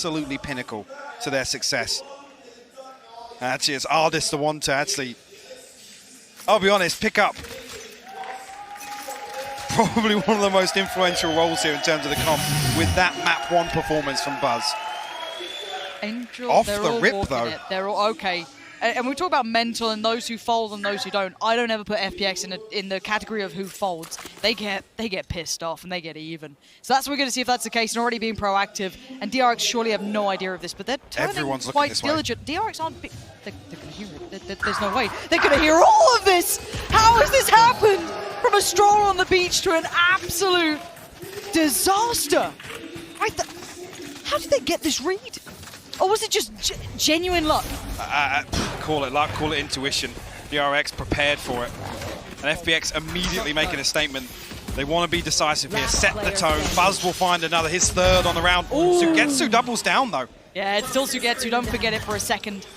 absolutely pinnacle to their success. And actually, it's Ardis the one to actually, I'll be honest, pick up probably one of the most influential roles here in terms of the comp with that map 1 performance from Buzz. Angel, Off they're the all rip, walking though. it. They're all okay. And we talk about mental and those who fold and those who don't. I don't ever put FPX in the category of who folds. They get pissed off and they get even. So that's what we're going to see if that's the case and already being proactive. And DRX surely have no idea of this, but they're turning Everyone's quite this diligent. DRX aren't. They're going to hear it. There's no way. They're going to hear all of this. How has this happened? From a stroll on the beach to an absolute disaster. Right? How did they get this read? Or was it just genuine luck? Call it luck, call it intuition. DRX prepared for it. And FPX immediately making a statement. They want to be decisive here, set the tone. Buzz will find another, his third on the round. Ooh. Sugetsu doubles down though. Yeah, it's still Sugetsu, don't forget it for a second.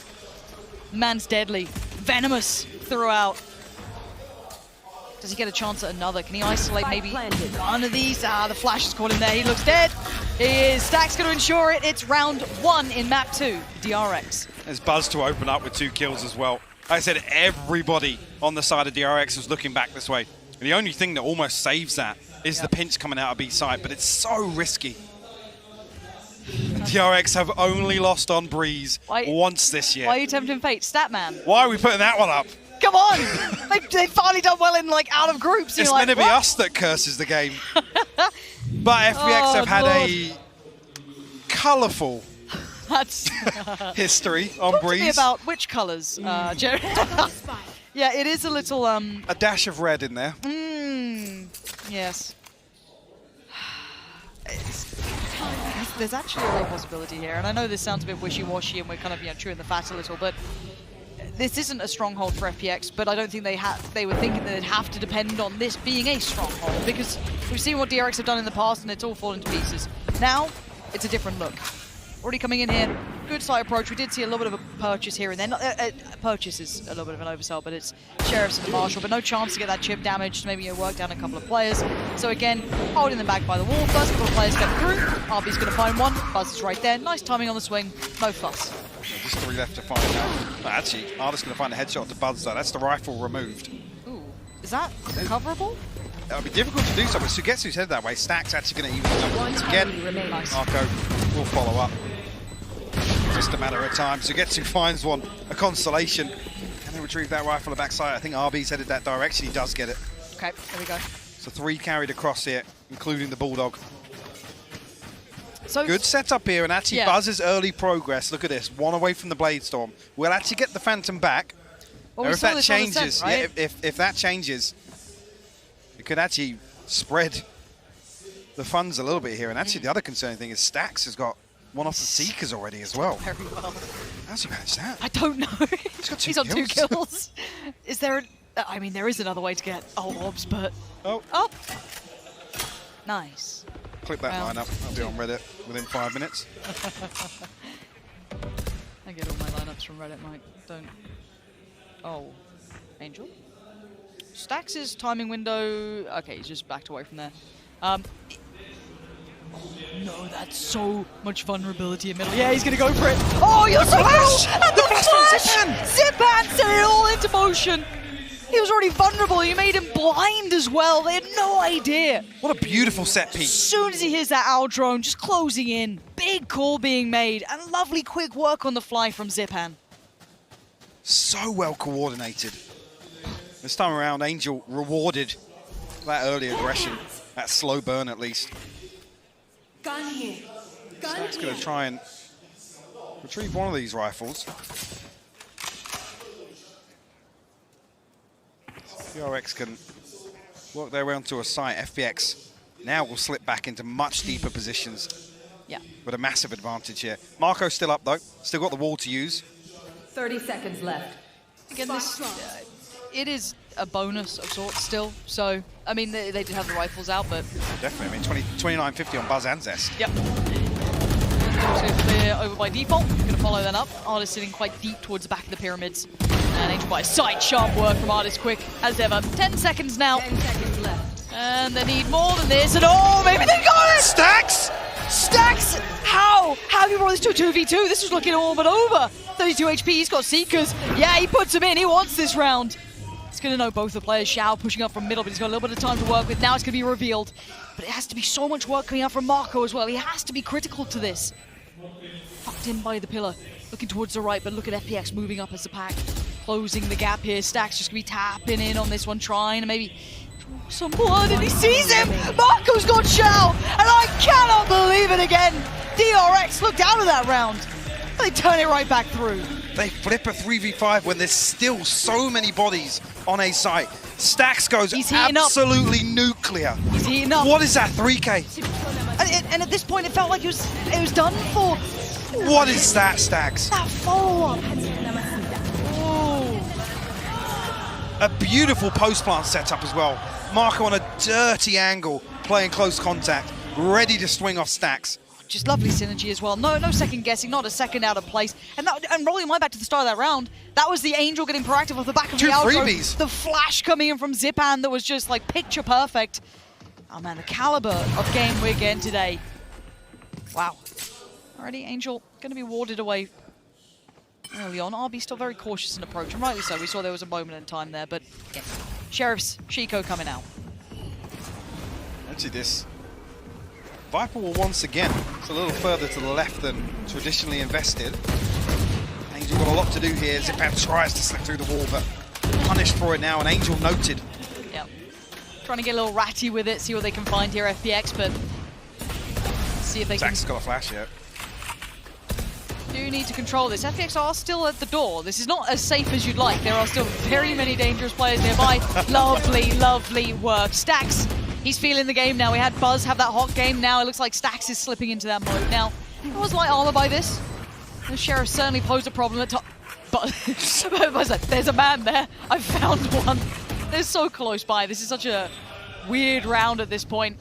Man's deadly, venomous throughout. Does he get a chance at another? Can he isolate maybe one of these? The flash is caught him there. He looks dead. He is. Stack's going to ensure it. It's round 1 in map 2, DRX. There's Buzz to open up with 2 kills as well. Like I said, everybody on the side of DRX was looking back this way. And the only thing that almost saves that is the pinch coming out of B side, but it's so risky. DRX have only lost on Breeze once this year. Why are you tempting fate? Statman. Why are we putting that one up? Come on! They've finally done well in like out of groups. It's meant to be us that curses the game. But FPX have had a colourful history on Talk Breeze. To me about which colours, Jerry. Yeah, it is a little a dash of red in there. Yes. There's actually a real possibility here, and I know this sounds a bit wishy-washy and we're kind of chewing the fat a little, but this isn't a stronghold for FPX, but I don't think they were thinking that they'd have to depend on this being a stronghold, because we've seen what DRX have done in the past and it's all fallen to pieces. Now, it's a different look. Already coming in here, good slight approach. We did see a little bit of a purchase here and then. Purchase is a little bit of an oversell, but it's Sheriffs and the Marshal, but no chance to get that chip damaged, maybe work down a couple of players. So again, holding them back by the wall. First couple of players get through. RB's going to find one. Buzz is right there. Nice timing on the swing. No fuss. Yeah, just 3 left to find out. Well, actually, Ardis going to find a headshot to Buzz though. That's the rifle removed. Ooh, is that recoverable? It'll be difficult to do so, but Sugetsu's headed that way. Stack's actually going to even the numbers again. Nice. Marco will follow up. Just a matter of time. Sugetsu finds one, a consolation. Can they retrieve that rifle on the backside? I think RB's headed that direction. He does get it. Okay, there we go. So 3 carried across here, including the Bulldog. So good setup here, and actually Buzz's early progress. Look at this, 1 away from the Bladestorm. We'll actually get the Phantom back. Well, if that changes, sense, right? if that changes, it could actually spread the funds a little bit here. And actually, the other concerning thing is Stax has got one off the Seekers already as well. Very well. How's he managed that? I don't know. He's got 2 He's on kills. 2 kills. Is there? I mean, there is another way to get orbs, but oh, nice. Click that line up. I'll be on Reddit within 5 minutes. I get all my lineups from Reddit, Mike. Don't. Oh, Angel. Stax' timing window. Okay, he's just backed away from there. Oh, no, that's so much vulnerability in middle. Yeah, he's gonna go for it. Oh, you're so cool! And the flash! Zipan set it all into motion. He was already vulnerable. You made him blind as well. They had no idea. What a beautiful set piece. As soon as he hears that owl drone, just closing in. Big call being made, and lovely quick work on the fly from Zipan. So well coordinated. This time around, Angel rewarded that early aggression, that slow burn at least. Gun here. Stack's going to try and retrieve one of these rifles. DRX can work their way onto a site. FPX now will slip back into much deeper positions. Yeah. With a massive advantage here. Marco's still up though. Still got the wall to use. 30 seconds left. Again, this it is a bonus of sorts still. So, I mean, they did have the rifles out, but... Definitely. I mean, 29.50 on Buzz and Zest. Yep. Clear over by default. Going to follow that up. Artist sitting quite deep towards the back of the pyramids. And Angel by sight. Sharp work from Artist quick as ever. 10 seconds now. 10 seconds left. And they need more than this. And oh, maybe they got it! Stax! Stax! How? How have you brought this to a 2v2? This was looking all but over. 32 HP, he's got Seekers. Yeah, he puts him in, he wants this round. He's going to know both the players. Xiao pushing up from middle, but he's got a little bit of time to work with. Now it's going to be revealed. But it has to be so much work coming out from Marco as well. He has to be critical to this. Fucked in by the pillar. Looking towards the right, but look at FPX moving up as a pack. Closing the gap here. Stack's just going to be tapping in on this one, trying to maybe draw some blood, and he sees him! Marco's got Xiao! And I cannot believe it again! DRX looked out of that round. They turn it right back through. They flip a 3v5 when there's still so many bodies on a site. Stax goes absolutely nuclear. He's heating up. What is that, 3K? And at this point, it felt like it was done for. What is that, Stax? That follow-up. A beautiful post-plant setup as well. Marco on a dirty angle, playing close contact, ready to swing off Stax. Just lovely synergy as well. No second guessing, not a second out of place. And rolling my back to the start of that round, that was the Angel getting proactive off the back of the outro. Freebies. The flash coming in from Zipan that was just like picture perfect. Oh man, the caliber of game we're getting today. Wow. Already Angel going to be warded away early on. RB still very cautious in approach, and rightly so. We saw there was a moment in time there, but yeah. Sheriff's Chico coming out. Actually, this Viper will once again, it's a little further to the left than traditionally invested. Angel got a lot to do here. Zipan tries to slip through the wall, but punished for it now, and Angel noted. Yep. Trying to get a little ratty with it, see what they can find here, FPX, but see if they can. Zach's got a flash yet. Do need to control this. FPX are still at the door. This is not as safe as you'd like. There are still very many dangerous players nearby. Lovely, lovely work. Stax, he's feeling the game now. We had Buzz have that hot game. Now it looks like Stax is slipping into that mode. Now, it was light armor by this. The Sheriff certainly posed a problem at top. But there's a man there. I found one. They're so close by. This is such a weird round at this point.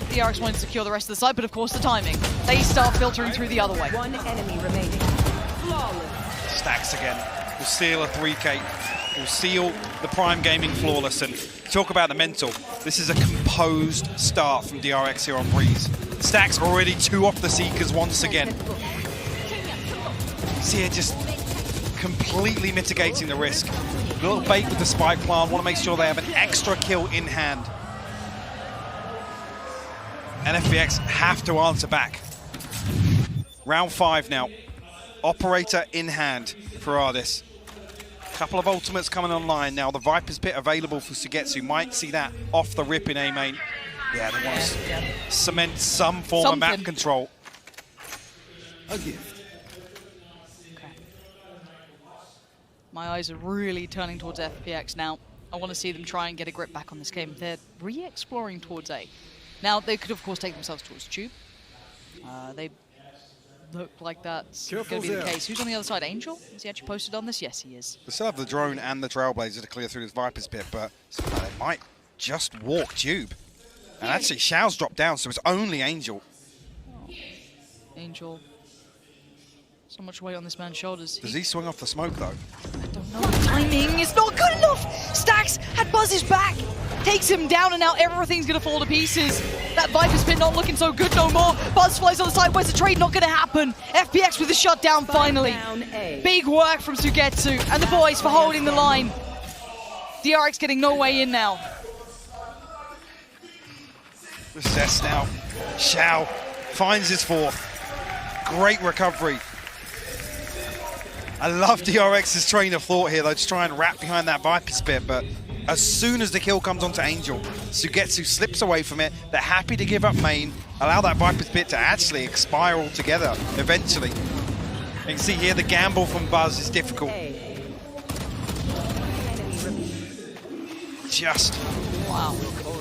DRX wanted to secure the rest of the site, but of course the timing. They start filtering through the other way. One enemy remaining. Flawless. Stax again. Will seal a 3K. Will seal the Prime Gaming flawless. And talk about the mental. This is a composed start from DRX here on Breeze. Stax already 2 off the Seekers once again. See it just completely mitigating the risk. A little bait with the spike plant. Want to make sure they have an extra kill in hand. And FPX have to answer back. Round 5 now. Operator in hand for Ardis. Couple of ultimates coming online now. The Viper's Pit available for Sugetsu. Might see that off the rip in A main. Yeah, they want to cement some form of map control. A gift. Okay. My eyes are really turning towards FPX now. I want to see them try and get a grip back on this game. They're re-exploring towards A. Now, they could, of course, take themselves towards Tube. They look like that's going to be the case. Who's on the other side? Angel? Is he actually posted on this? Yes, he is. They still have the drone and the Trailblazer to clear through this Viper's Pit, but they might just walk Tube. And actually, Xiao's dropped down, so it's only Angel. Oh. Angel. So much weight on this man's shoulders. Does he swing off the smoke, though? I don't know. The timing is not good enough! Stax had Buzz's back! Takes him down, and now everything's going to fall to pieces. That Viper's Pit not looking so good no more. Buzz flies on the side. Where's the trade? Not going to happen. FPX with the shutdown finally. Big work from Sugetsu and the boys for holding the line. DRX getting no way in now. Recess now. Xiao finds his 4th. Great recovery. I love DRX's train of thought here, though, to try and wrap behind that Viper's Pit, but as soon as the kill comes onto Angel, Sugetsu slips away from it. They're happy to give up main, allow that Viper's Pit to actually expire altogether eventually. You can see here the gamble from Buzz is difficult. Just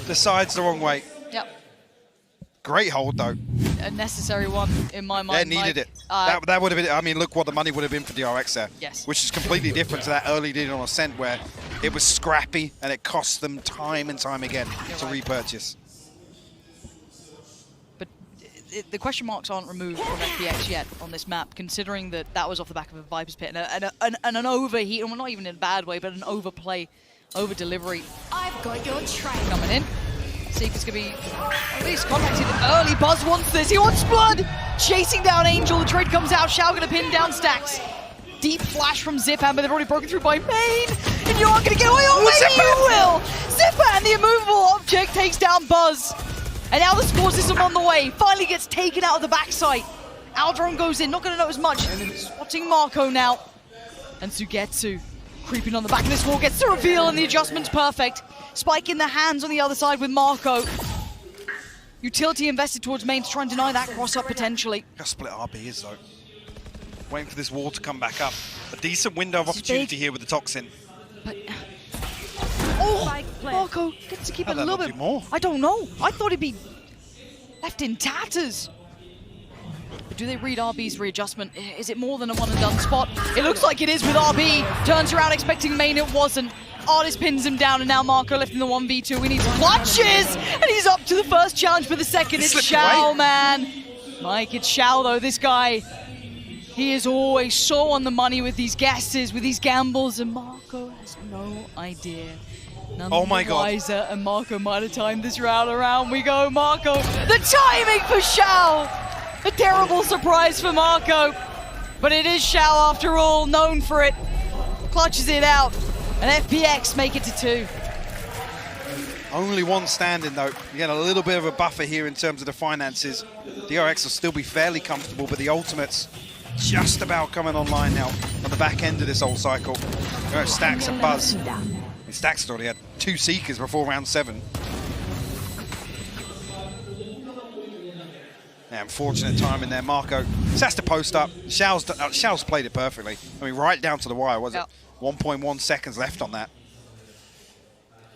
decides the wrong way. Yep. Great hold, though. A necessary one in my mind. They needed it. That would have been, I mean, look what the money would have been for DRX there. Yes. Which is completely different to that early lead on Ascent where it was scrappy and it cost them time and time again to repurchase. But the question marks aren't removed from FPX yet on this map, considering that that was off the back of a Viper's Pit and an overheat, well, not even in a bad way, but an overplay, over delivery. I've got your track. Coming in. Seeker's going to be at least contacted early. Buzz wants this. He wants blood. chasing down Angel. The trade comes out. Xiao gonna pin down Stacks. Deep flash from Zipan, but they've already broken through by Main. And you aren't gonna get away. Oh, maybe you will. Zipan, the immovable object, takes down Buzz. And now the score system on the way. Finally gets taken out of the backside. Aldron goes in, not gonna know as much. Spotting Marco now. And Sugetsu creeping on the back of this wall, gets the reveal, and the adjustment's perfect. Spike in the hands on the other side with Marco. Utility invested towards Main to try and deny that cross-up potentially. Just split RB is though. Waiting for this wall to come back up. A decent window of opportunity here with the Toxin. But oh, Marco gets to keep it a little bit more. I don't know. I thought he'd be left in tatters. But do they read RB's readjustment? Is it more than a one and done spot? It looks like it is with RB. Turns around expecting Main, it wasn't. Artist pins him down, and now Marco left in the 1v2. He needs clutches! And he's up to the first challenge for the second. It's Xiao, man. Mike, it's Xiao though. This guy, he is always so on the money with these guesses, with these gambles, and Marco has no idea. None oh my god. Wiser, and Marco might have timed this round around. We go, Marco. The timing for Xiao! A terrible surprise for Marco. But it is Xiao after all, known for it. Clutches it out. And FPX make it to 2. Only one standing though. You get a little bit of a buffer here in terms of the finances. DRX will still be fairly comfortable, but the ultimate's just about coming online now on the back end of this whole cycle. Stacks and Buzz. And Stacks has already had 2 Seekers before round 7. Yeah, unfortunate time in there. Marco just has to post up. Xiao's played it perfectly. I mean, right down to the wire, was it? 1.1 seconds left on that.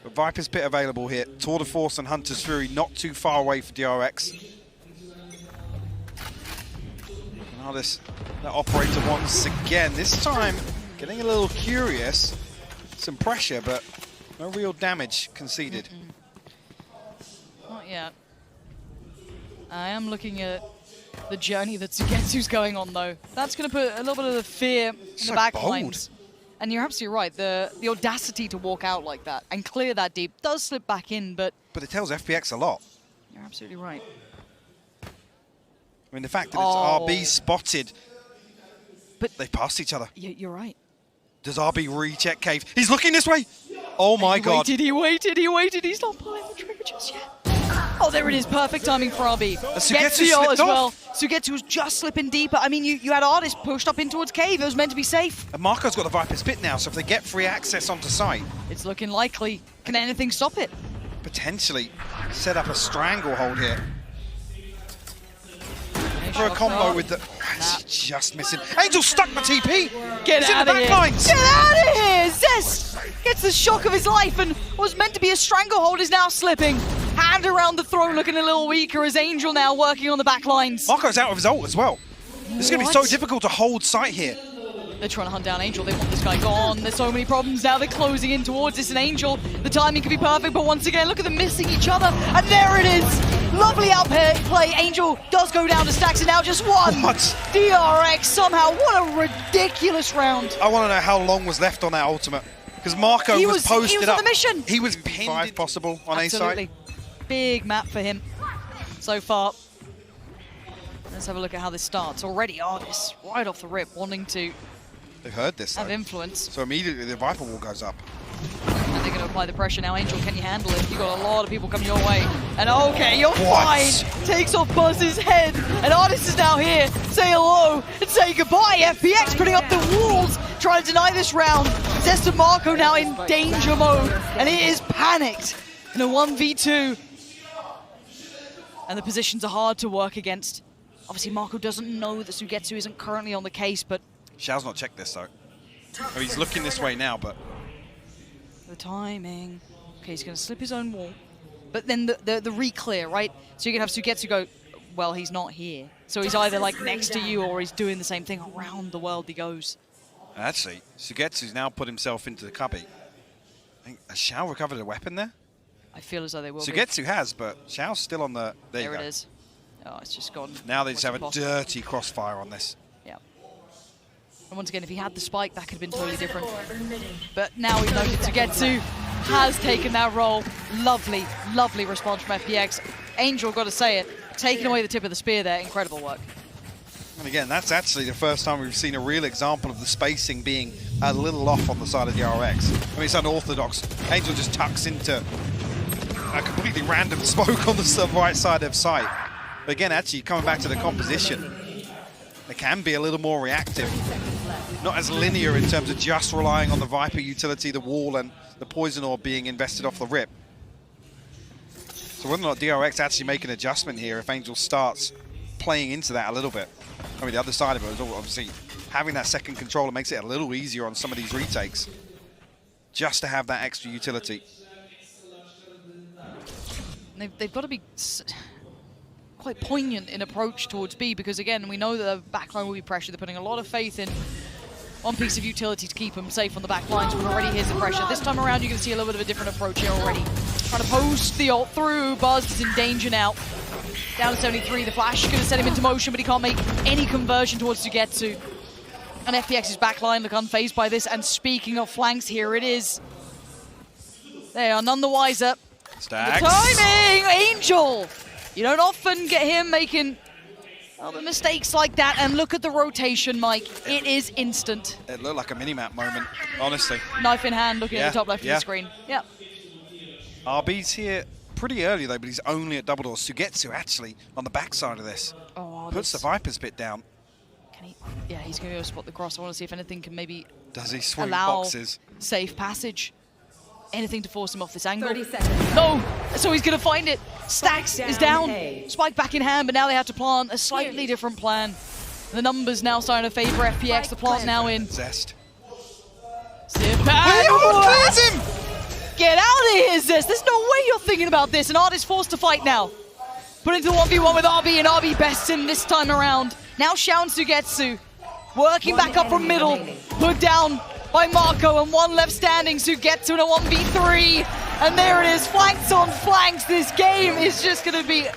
But Viper's Pit available here. Tour de Force and Hunter's Fury not too far away for DRX. Now that operator once again, this time getting a little curious. Some pressure, but no real damage conceded. Not yet. I am looking at the journey that Sugetsu's going on though. That's going to put a little bit of the fear in the back lines. And you're absolutely right, the audacity to walk out like that and clear that deep does slip back in, but it tells FPX a lot. You're absolutely right. I mean, the fact that it's RB spotted, but they passed each other. Yeah, you're right. Does RB recheck cave? He's looking this way! Oh my god. He waited. He's not pulling the trigger just yet. Oh, there it is. Perfect timing for RB. Sugetsu as well. Sugetsu was just slipping deeper. I mean, you had Artist pushed up in towards cave. It was meant to be safe. And Marco's got the Viper's Pit now, so if they get free access onto site... It's looking likely. Can anything stop it? Potentially set up a stranglehold here. For a combo with the... It's just missing. Angel stuck the TP! Get out of here! Get out of here! Zest gets the shock of his life, and what was meant to be a stranglehold is now slipping. Hand around the throne, looking a little weaker as Angel now working on the back lines. Marco's out of his ult as well. This is going to be so difficult to hold sight here. They're trying to hunt down Angel. They want this guy gone. There's so many problems now. They're closing in towards this, and Angel, the timing could be perfect, but once again, look at them missing each other. And there it is. Lovely outplay. Angel does go down to Stacks, and now just one. What? DRX somehow. What a ridiculous round. I want to know how long was left on that ultimate. Because Marco was posted he was up. On the mission. He was pinned. 5 possible on Absolutely. A side. Big map for him so far. Let's have a look at how this starts. Already Artist right off the rip wanting to They've heard this have though. Influence. So immediately the Viper wall goes up. And they're going to apply the pressure now. Angel, can you handle it? You've got a lot of people coming your way. And okay, you're fine. Takes off Buzz's head. And Artist is now here. Say hello and say goodbye. FPX putting up the walls, trying to deny this round. Zest and Marco now in danger mode. And it is panicked in a 1v2. And the positions are hard to work against. Obviously, Marco doesn't know that Sugetsu isn't currently on the case, but... Xiao's not checked this, though. Oh, he's looking this way now, but... The timing. Okay, he's going to slip his own wall. But then the re-clear, right? So you can have Sugetsu go, well, he's not here. So he's either, like, next to you or he's doing the same thing. Around the world he goes. Actually, Sugetsu's now put himself into the cubby. I think, has Xiao recovered a weapon there? I feel as though they will Sugetsu has, but Xiao's still on the... There it is. Oh, it's just gone. Now they just have a dirty crossfire on this. Yeah. And once again, if he had the spike, that could have been totally different. But now we know that Sugetsu has taken that role. Lovely, lovely response from FPX. Angel, got to say it, taking away the tip of the spear there. Incredible work. And again, that's actually the first time we've seen a real example of the spacing being a little off on the side of the DRX. I mean, it's unorthodox. Angel just tucks into a completely random smoke on the right side of sight. But again, actually, coming back to the composition, it can be a little more reactive. Not as linear in terms of just relying on the Viper utility, the wall, and the Poison Orb being invested off the rip. So whether or not DRX actually make an adjustment here if Angel starts playing into that a little bit. I mean, the other side of it is obviously having that second controller makes it a little easier on some of these retakes. Just to have that extra utility. They've got to be quite poignant in approach towards B, because again, we know that the backline will be pressured. They're putting a lot of faith in one piece of utility to keep them safe on the back lines, but already here's the pressure. This time around, you can see a little bit of a different approach here already. Trying to post the ult through. Buzz is in danger now. Down to 73. The flash is going to set him into motion, but he can't make any conversion towards Sugetsu. And FPX's backline look unfazed by this. And speaking of flanks, here it is. They are none the wiser. Stacks. The timing! Angel! You don't often get him making other mistakes like that. And look at the rotation, Mike. It is instant. It looked like a mini-map moment, honestly. Knife in hand, looking at the top left of the screen. Yep. RB's here pretty early, though, but he's only at double doors. Sugetsu, actually, on the backside of this. Oh, Puts the Viper's bit down. Can he? Yeah, he's going to go spot the cross. I want to see if anything can maybe Does he swing allow boxes? Safe passage. Anything to force him off this angle. 30 seconds. No! So he's going to find it. Stacks Spike is down down. A. Spike back in hand, but now they have to plant a slightly different plan. The numbers now starting to favor FPX. The plant's now in. Zest. Sip Clears him! Get out of here, Zest. There's no way you're thinking about this. And Art is forced to fight now. Put into the 1v1 with RB, and RB bests him this time around. Now Shao and Sugetsu working back up from middle. Put down by Marco, and one left standing. Sugetsu in a 1v3. And there it is, flanks on flanks. This game is just going to be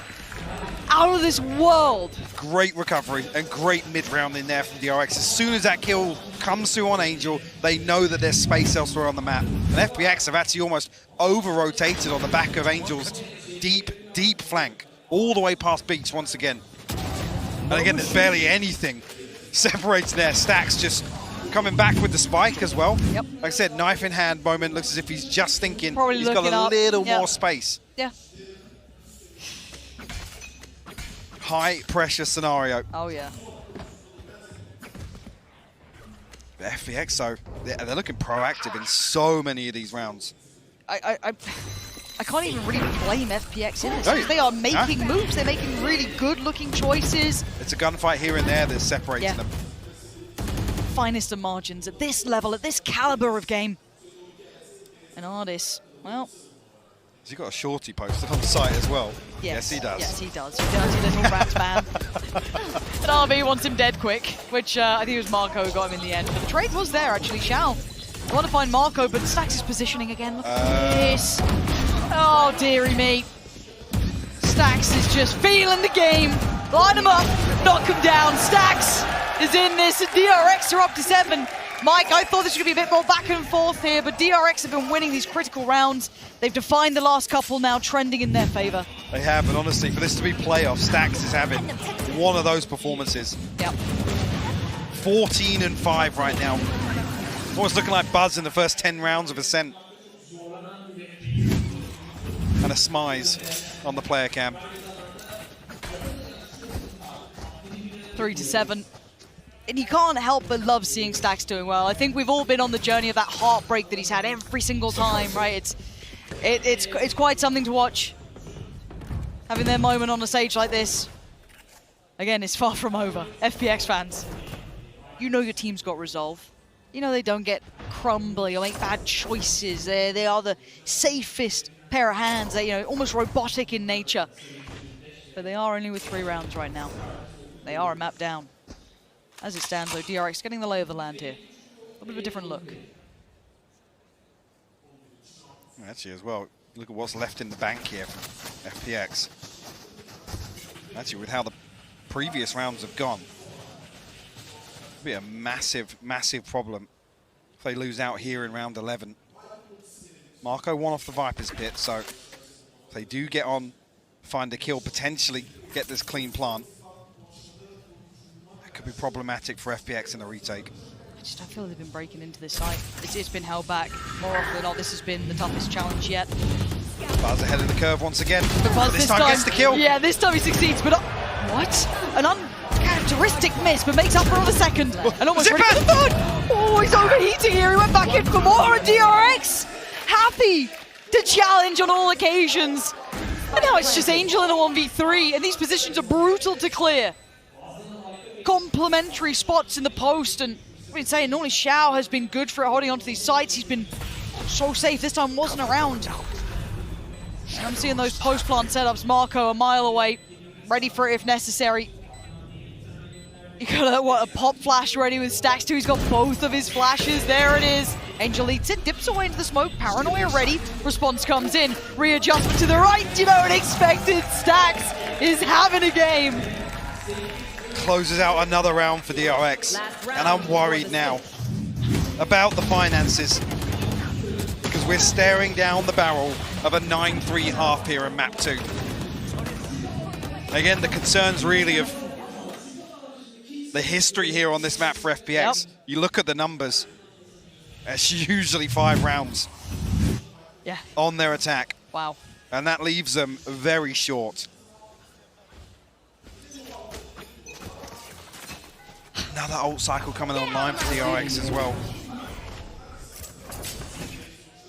out of this world. Great recovery and great mid-round in there from DRX. As soon as that kill comes through on Angel, they know that there's space elsewhere on the map. And FPX have actually almost over-rotated on the back of Angel's deep, deep flank, all the way past Beach once again. And again, there's barely anything separating there. Stacks just coming back with the spike as well. Yep. Like I said, knife in hand moment. Looks as if he's just thinking Probably he's got a little more space. Yeah. High pressure scenario. Oh, yeah. The FPX, though, they're looking proactive in so many of these rounds. I can't even really blame FPX in this. No, Because they are making moves. They're making really good-looking choices. It's a gunfight here and there that's separating them. Finest of margins at this level, at this caliber of game. And Ardis, well... Has he got a shorty posted on the site as well? Yes, he does. Yes, he does. You dirty little rat man. And RB wants him dead quick, which I think it was Marco who got him in the end. But the trade was there, actually. Shao. I want to find Marco, but Stacks is positioning again. Look at this. Oh, dearie me. Stacks is just feeling the game. Line him up, knock him down. Stacks is in this, and DRX are up to 7. Mike, I thought this was going to be a bit more back and forth here, but DRX have been winning these critical rounds. They've defined the last couple now, trending in their favor. They have, and honestly, for this to be playoffs, Stacks is having one of those performances. Yep. 14-5 right now. Almost looking like Buzz in the first 10 rounds of Ascent. And a smize on the player cam. 3-7. And you can't help but love seeing Stacks doing well. I think we've all been on the journey of that heartbreak that he's had every single time, right? It's quite something to watch. Having their moment on a stage like this. Again, it's far from over. FPX fans, you know your team's got resolve. You know they don't get crumbly or make bad choices. They are the safest pair of hands. They're almost robotic in nature. But they are only with 3 rounds right now. They are a map down. As it stands, though, DRX getting the lay of the land here. A little bit of a different look. Actually, as well, look at what's left in the bank here from FPX. Actually, with how the previous rounds have gone, it'll be a massive, massive problem if they lose out here in round 11. Marco won off the Viper's pit, so if they do get on, find a kill, potentially get this clean plant. Could be problematic for FPX in the retake. I just don't feel they've been breaking into this site. It's been held back more often than not. This has been the toughest challenge yet. Buzz ahead of the curve once again. But Buzz this time gets the kill. Yeah, this time he succeeds, but what? An uncharacteristic miss, but makes up for the second. And almost ready for the third. Oh, he's overheating here. He went back in for more, and DRX happy to challenge on all occasions. And now it's just Angel in a 1v3, and these positions are brutal to clear. Complementary spots in the post, and I've been saying normally Xiao has been good for holding onto these sites. He's been so safe. This time wasn't around. And I'm seeing those post plant setups. Marco a mile away, ready for it if necessary. You got a pop flash ready with Stacks 2. He's got both of his flashes. There it is. Angel eats it, dips away into the smoke. Paranoia ready. Response comes in. Readjustment to the right. You know, unexpected. Stacks is having a game. Closes out another round for DRX. And I'm worried now about the finances, because we're staring down the barrel of a 9-3 half here in map 2. Again, the concerns really of the history here on this map for FPX. Yep. You look at the numbers, it's usually 5 rounds on their attack. Wow. And that leaves them very short. Another ult cycle coming online for DRX as well.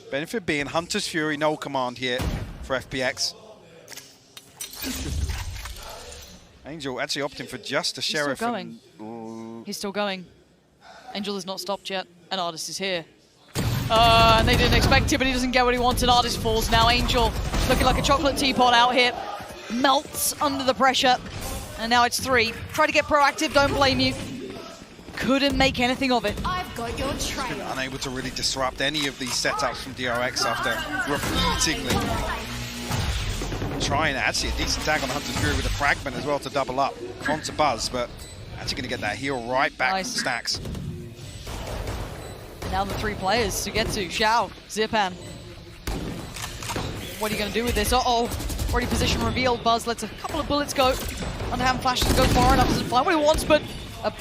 Benefit being Hunter's Fury, no command here for FPX. Angel actually opting for just a Sheriff. Still going. He's still going. Angel has not stopped yet, and Artist is here. And they didn't expect it, but he doesn't get what he wants, and Artist falls now. Angel looking like a chocolate teapot out here. Melts under the pressure, and now it's 3. Try to get proactive, don't blame you. Couldn't make anything of it. I've got your trail. Unable to really disrupt any of these setups from DRX after repeatedly trying actually a decent tag on the Hunter's Fury with a fragment as well to double up onto Buzz, but actually going to get that heal right back from Stacks. Now the 3 players to get to. Xiao, Zipan. What are you going to do with this? Uh-oh. Already position revealed. Buzz lets a couple of bullets go. Underhand flashes go far enough. Doesn't find what he wants, but a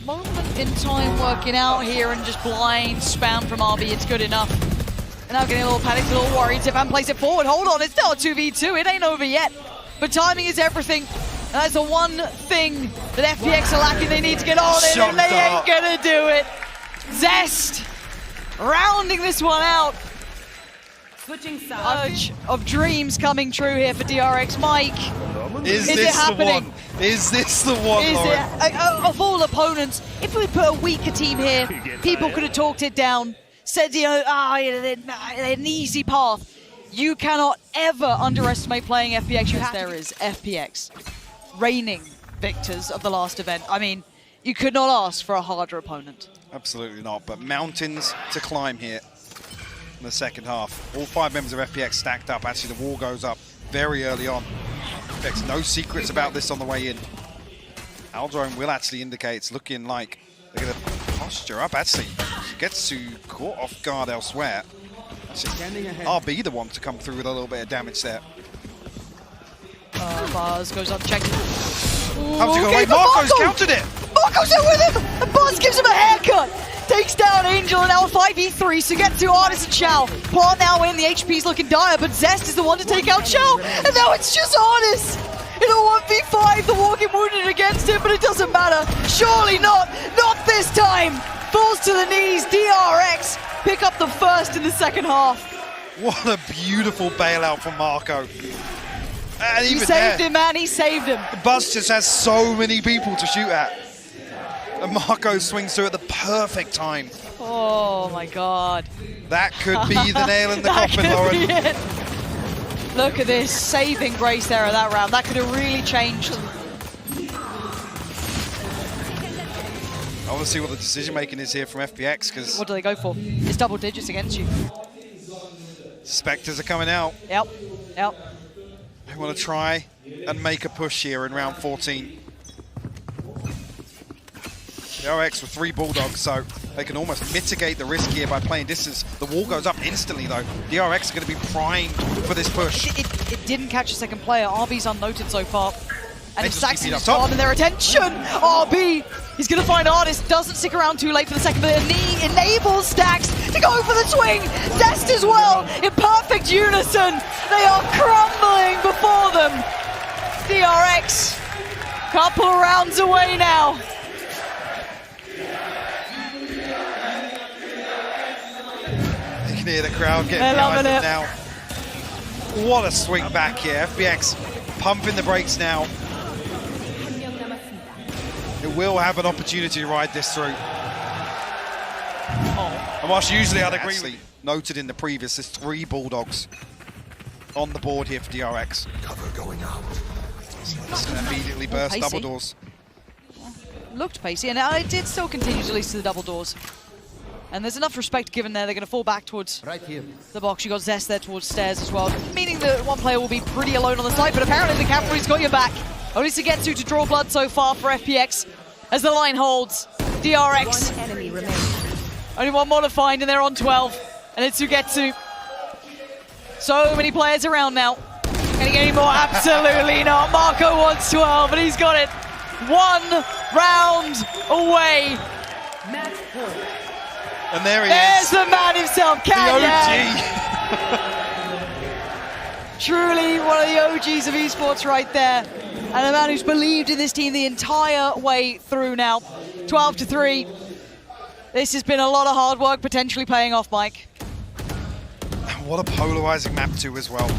moment in time working out here, and just blind spam from RB. It's good enough. And now getting a little panicked, a little worried. Zipan plays it forward. Hold on, it's still a 2v2. It ain't over yet. But timing is everything. And that's the one thing that FPX are lacking. They need to get on it, and they ain't gonna do it. Zest rounding this one out. Switching sides. Urge of dreams coming true here for DRX. Mike, is it this happening? The one? Is this the one, Is Lauren? it, of all opponents, if we put a weaker team here, people could have talked it down, said, you know, they're an easy path. You cannot ever underestimate playing FPX. There is FPX, reigning victors of the last event. I mean, you could not ask for a harder opponent. Absolutely not, but mountains to climb here in the second half. All 5 members of FPX stacked up. Actually, the wall goes up very early on. FPX, no secrets about this on the way in. Aldrone will actually indicate it's looking like they're going to posture up. Actually, gets to caught off guard elsewhere. Actually, RB the one to come through with a little bit of damage there. Buzz goes up, check. How's it go away? Marco's countered it! Marco's in with him! And Buzz gives him a haircut! Takes down Angel, and now 5v3, so get to Artist and Xiao. Plant now in, the HP's looking dire, but Zest is the one to take out Xiao, and now it's just Artist! In a 1v5, the walking wounded against him, but it doesn't matter. Surely not! Not this time! Falls to the knees, DRX pick up the first in the second half. What a beautiful bailout from Marco. And He saved him, man, he saved him. Buzz just has so many people to shoot at. And Marco swings through at the perfect time. Oh my god. That could be the nail in the coffin, Lauren. Look at this saving grace there of that round. That could have really changed. I want to see what the decision making is here from FPX, because What do they go for? It's double digits against you. Spectres are coming out. Yep. They want to try and make a push here in round 14. DRX with 3 Bulldogs, so they can almost mitigate the risk here by playing distance. The wall goes up instantly, though. DRX are going to be primed for this push. It didn't catch a second player. RB's unnoted so far. And if Angels keep Saxon it is up top. in their attention, RB, he's going to find Artist, doesn't stick around too late for the second, but a knee enables Stax to go for the swing. Zest as well, in perfect unison. They are crumbling before them. DRX, couple of rounds away now. You can hear the crowd getting They're behind loving them it. now. What a swing back here. FBX pumping the brakes now. It will have an opportunity to ride this through. And whilst usually I'd agree with noted in the previous, there's 3 Bulldogs on the board here for DRX. Cover going out. It's going to immediately burst pacey. double doors. Looked pacey, and it did still continue to lead to the double doors. And there's enough respect given there. They're going to fall back towards Right here. the box. You got Zest there towards stairs as well, meaning that one player will be pretty alone on the side, but apparently the cavalry's got your back. Only Sugetsu to draw blood so far for FPX as the line holds. DRX, One enemy remains. only one more to find, and they're on 12. And it's Sugetsu. So many players around now. Can he get any more? Absolutely not. Marco wants 12, and he's got it. 1 round away. Match point. And there he There's is, the man himself, the Canyon. OG. Truly one of the OGs of esports right there. And a man who's believed in this team the entire way through now. 12-3. This has been a lot of hard work potentially paying off, Mike. What a polarizing map too as well.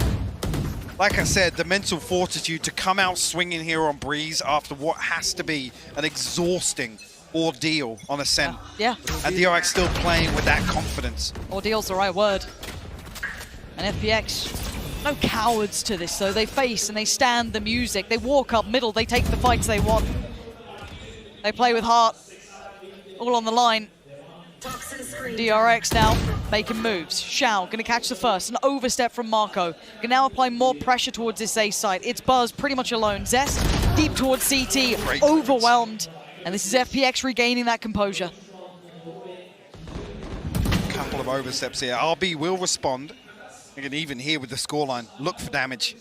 Like I said, the mental fortitude to come out swinging here on Breeze after what has to be an exhausting ordeal on Ascent. Yeah, And DRX still playing with that confidence. ordeal's the right word. And FPX, no cowards to this, though. They face and they stand the music. They walk up middle. They take the fights they want. They play with heart. All on the line. DRX now making moves. Shao gonna catch the first. An overstep from Marco. Can now apply more pressure towards this A side. It's Buzz pretty much alone. Zest deep towards CT. Great Overwhelmed. And this is FPX regaining that composure. Couple of oversteps here. RB will respond. You can even here with the scoreline, look for damage.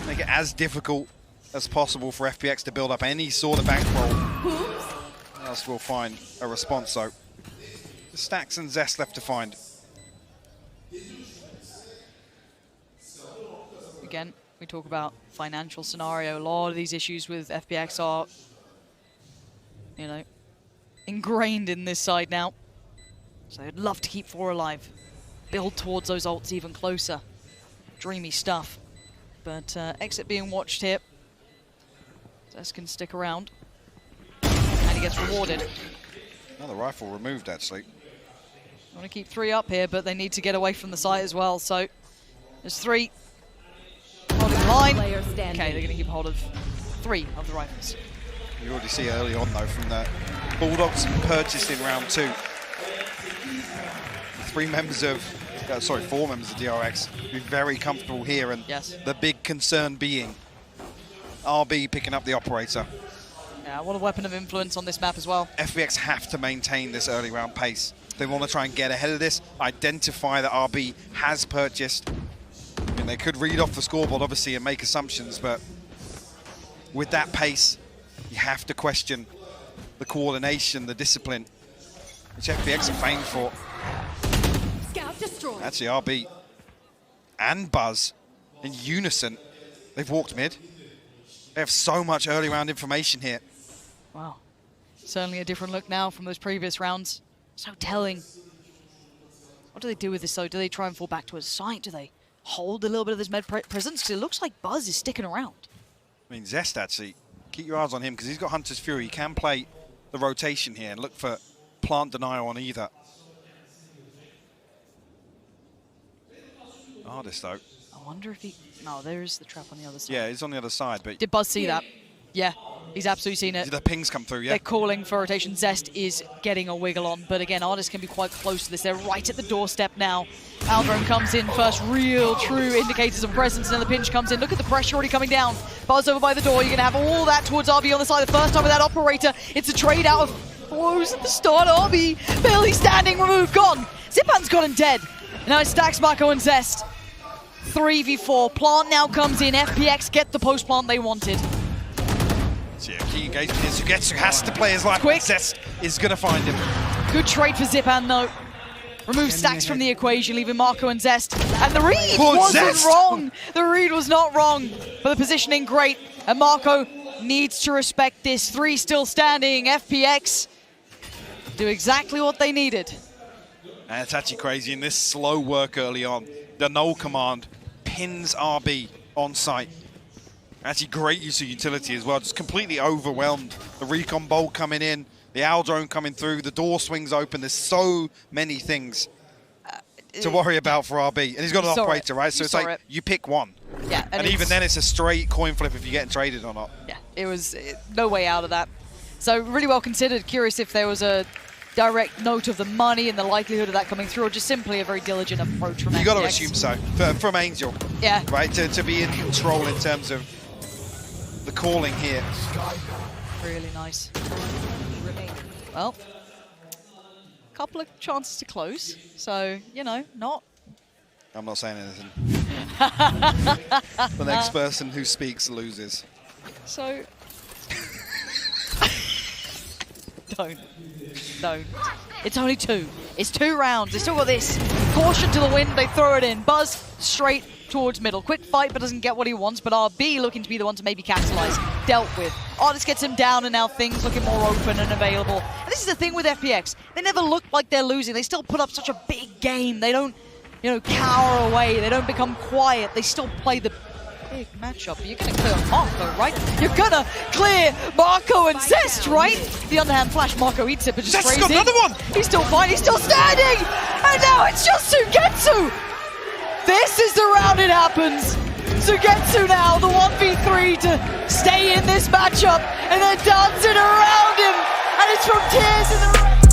Make it as difficult as possible for FPX to build up any sort of bankroll. Else we'll find a response though. The Stacks and Zest left to find. Again, we talk about financial scenario. A lot of these issues with FPX are, you know, ingrained in this side now. So I'd love to keep 4 alive. Build towards those ults even closer. Dreamy stuff. But exit being watched here. Zest can stick around. And he gets rewarded. Another rifle removed actually. I want to keep 3 up here, but they need to get away from the site as well. So there's 3. Holding the line. Player standing. Okay, they're going to keep hold of 3 of the rifles. You already see early on though from the Bulldogs purchased in round 2. 4 members of DRX be very comfortable here, and Yes. the big concern being RB picking up the operator. Yeah, what a weapon of influence on this map as well. FBX have to maintain this early round pace. They want to try and get ahead of this, identify that RB has purchased. I mean, they could read off the scoreboard obviously and make assumptions, but with that pace, you have to question the coordination, the discipline, which FBX are famed for. Scout destroyed. Actually, RB and Buzz in unison, they've walked mid. They have so much early round information here. Wow. Certainly a different look now from those previous rounds. So telling. What do they do with this though? Do they try and fall back to a site? Do they hold a little bit of this med presence? Because it looks like Buzz is sticking around. I mean, Zest actually, keep your eyes on him because he's got Hunter's Fury. He can play the rotation here and look for plant denial on either. Artist though. I wonder if he... No, there is the trap on the other side. Yeah, he's on the other side, but Did Buzz see that? Yeah, he's absolutely seen it. the pings come through, yeah? They're calling for rotation. Zest is getting a wiggle on, but again, Artists can be quite close to this. They're right at the doorstep now. Aldrome comes in first, real, true indicators of presence, and then the pinch comes in. Look at the pressure already coming down. Buzz over by the door. You're going to have all that towards RB on the side. The first time with that operator, it's a trade out of blows at the start. RB barely standing, removed, gone. Zipan's got him dead. Now it's Stax, Marco, and Zest. 3v4. Plant now comes in. FPX get the post plant they wanted. So yeah, key engagement here. Sugetsu has to play his life. Quick. Zest is going to find him. Good trade for Zipan though. Remove stacks from the equation, leaving Marco and Zest. And the read Poor wasn't Zest. wrong. The read was not wrong. But the positioning great. And Marco needs to respect this. 3 still standing. FPX do exactly what they needed. And it's actually crazy. In this slow work early on, the null command pins RB on site. Actually great use of utility as well. Just completely overwhelmed. The recon bolt coming in. The owl drone coming through, the door swings open. There's so many things to worry about for RB. And he's got an operator, right? So it's like, you pick one. Yeah, and even then, it's a straight coin flip if you're getting traded or not. Yeah, it was no way out of that. So really well considered. Curious if there was a direct note of the money and the likelihood of that coming through, or just simply a very diligent approach from FPX. You got to assume so, from Angel. Yeah. Right, to be in control in terms of the calling here. Really nice. Well, couple of chances to close. So, you know, not... I'm not saying anything. The next person who speaks loses. So... Don't. It's only 2. It's 2 rounds. They still got this. Caution to the wind. They throw it in. Buzz straight towards middle. Quick fight, but doesn't get what he wants. But RB looking to be the one to maybe capitalize. Dealt with. Artist gets him down, and now things looking more open and available. And this is the thing with FPX. They never look like they're losing. They still put up such a big game. They don't, you know, cower away. They don't become quiet. They still play the big matchup. But you're going to clear Marco, right? You're going to clear Marco and Zest, right? The underhand flash, Marco eats it, but just Zest's crazy. got another one! He's still fine. He's still standing! And now it's just Sugetsu! This is the round it happens. Sugetsu now, the 1v3 to stay in this matchup, and they're dancing around him, and it's from tears in the